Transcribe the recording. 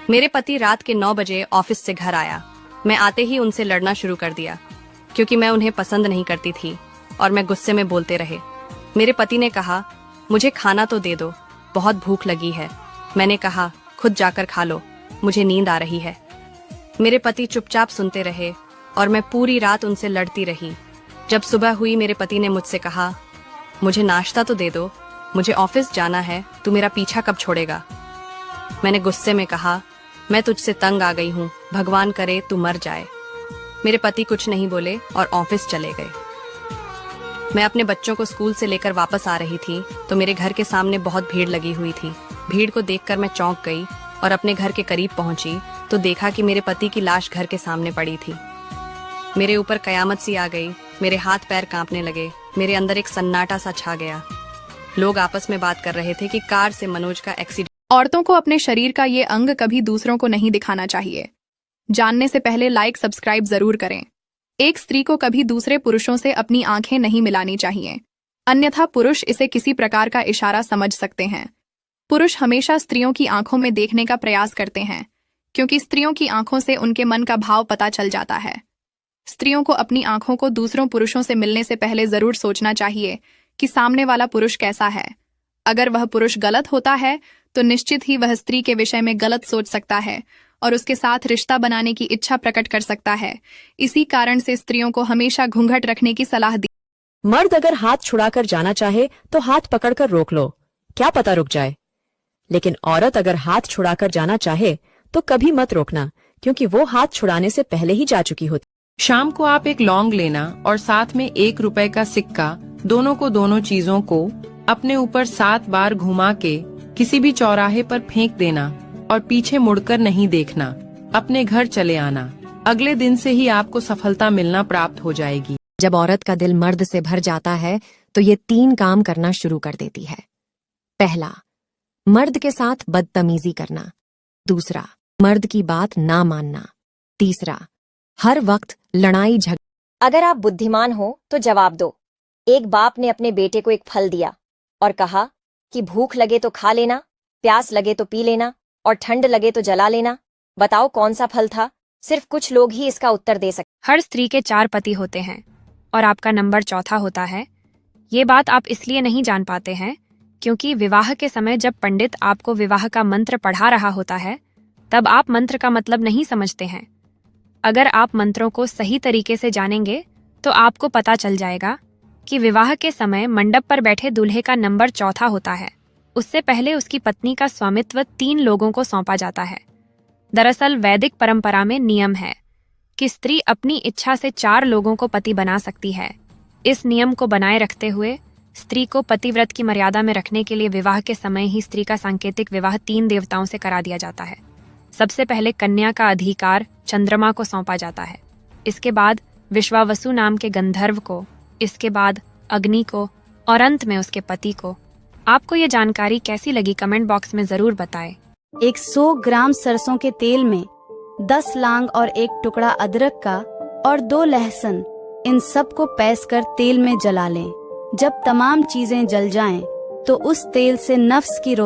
मेरे पति रात के 9 बजे ऑफिस से घर आया। मैं आते ही उनसे लड़ना शुरू कर दिया क्योंकि मैं उन्हें पसंद नहीं करती थी और मैं गुस्से में बोलते रहे। मेरे पति ने कहा, मुझे खाना तो दे दो, बहुत भूख लगी है। मैंने कहा, खुद जाकर खा लो, मुझे नींद आ रही है। मेरे पति चुपचाप सुनते रहे और मैं पूरी रात उनसे लड़ती रही। जब सुबह हुई मेरे पति ने मुझसे कहा, मुझे नाश्ता तो दे दो, मुझे ऑफिस जाना है, तू मेरा पीछा कब छोड़ेगा। मैंने गुस्से में कहा, मैं तुझसे तंग आ गई हूँ, भगवान करे तू मर जाए। मेरे पति कुछ नहीं बोले और ऑफिस चले गए। मैं अपने बच्चों को स्कूल से लेकर वापस आ रही थी तो मेरे घर के सामने बहुत भीड़ लगी हुई थी। भीड़ को देखकर मैं चौंक गई और अपने घर के करीब पहुंची तो देखा कि मेरे पति की लाश घर के सामने पड़ी थी। मेरे ऊपर कयामत सी आ गई, मेरे हाथ पैर कांपने लगे, मेरे अंदर एक सन्नाटा सा छा गया। लोग आपस में बात कर रहे थे कि कार से मनोज का एक्सीडेंट। औरतों को अपने शरीर का ये अंग कभी दूसरों को नहीं दिखाना चाहिए। जानने से पहले लाइक सब्सक्राइब जरूर करें। एक स्त्री को कभी दूसरे पुरुषों से अपनी आंखें नहीं मिलानी चाहिए, अन्यथा पुरुष इसे किसी प्रकार का इशारा समझ सकते हैं। पुरुष हमेशा स्त्रियों की आंखों में देखने का प्रयास करते हैं क्योंकि स्त्रियों की आंखों से उनके मन का भाव पता चल जाता है। स्त्रियों को अपनी आंखों को दूसरों पुरुषों से मिलने से पहले जरूर सोचना चाहिए कि सामने वाला पुरुष कैसा है। अगर वह पुरुष गलत होता है तो निश्चित ही वह स्त्री के विषय में गलत सोच सकता है और उसके साथ रिश्ता बनाने की इच्छा प्रकट कर सकता है। इसी कारण से स्त्रियों को हमेशा घूंघट रखने की सलाह दी। मर्द अगर हाथ छुड़ाकर जाना चाहे तो हाथ पकड़कर रोक लो, क्या पता रुक जाए। लेकिन औरत अगर हाथ छुड़ाकर जाना चाहे तो कभी मत रोकना, क्योंकि वो हाथ छुड़ाने से पहले ही जा चुकी होती। शाम को आप एक लौंग लेना और साथ में 1 रुपए का सिक्का, दोनों चीजों को अपने ऊपर 7 बार घुमा के किसी भी चौराहे पर फेंक देना और पीछे मुड़कर नहीं देखना। अपने घर चले आना। अगले दिन से ही आपको सफलता मिलना प्राप्त हो जाएगी। जब औरत का दिल मर्द से भर जाता है तो ये 3 काम करना शुरू कर देती है। पहला, मर्द के साथ बदतमीजी करना। दूसरा, मर्द की बात ना मानना। तीसरा, हर वक्त लड़ाई झगड़ा। अगर आप बुद्धिमान हो तो जवाब दो। एक बाप ने अपने बेटे को एक फल दिया और कहा कि भूख लगे तो खा लेना, प्यास लगे तो पी लेना और ठंड लगे तो जला लेना। बताओ कौन सा फल था? सिर्फ कुछ लोग ही इसका उत्तर दे सकते। हर स्त्री के 4 पति होते हैं और आपका नंबर 4था होता है। ये बात आप इसलिए नहीं जान पाते हैं क्योंकि विवाह के समय जब पंडित आपको विवाह का मंत्र पढ़ा रहा होता है तब आप मंत्र का मतलब नहीं समझते हैं। अगर आप मंत्रों को सही तरीके से जानेंगे तो आपको पता चल जाएगा कि विवाह के समय मंडप पर बैठे दूल्हे का नंबर 4 होता है। उससे पहले उसकी पत्नी का स्वामित्व 3 लोगों को सौंपा जाता है। दरअसल वैदिक परंपरा में नियम है कि स्त्री अपनी इच्छा से 4 लोगों को पति बना सकती है। इस नियम को बनाए रखते हुए स्त्री को पतिव्रत की मर्यादा में रखने के लिए विवाह के समय ही स्त्री का सांकेतिक विवाह 3 देवताओं से करा दिया जाता है। सबसे पहले कन्या का अधिकार चंद्रमा को सौंपा जाता है, इसके बाद विश्वावसु नाम के गंधर्व को, इसके बाद अग्नि को और अंत में उसके पति को। आपको ये जानकारी कैसी लगी कमेंट बॉक्स में जरूर बताएं। 100 ग्राम सरसों के तेल में 10 लांग और 1 टुकड़ा अदरक का और 2 लहसुन, इन सब को पीस कर तेल में जला लें। जब तमाम चीजें जल जाएं, तो उस तेल से नफ्स की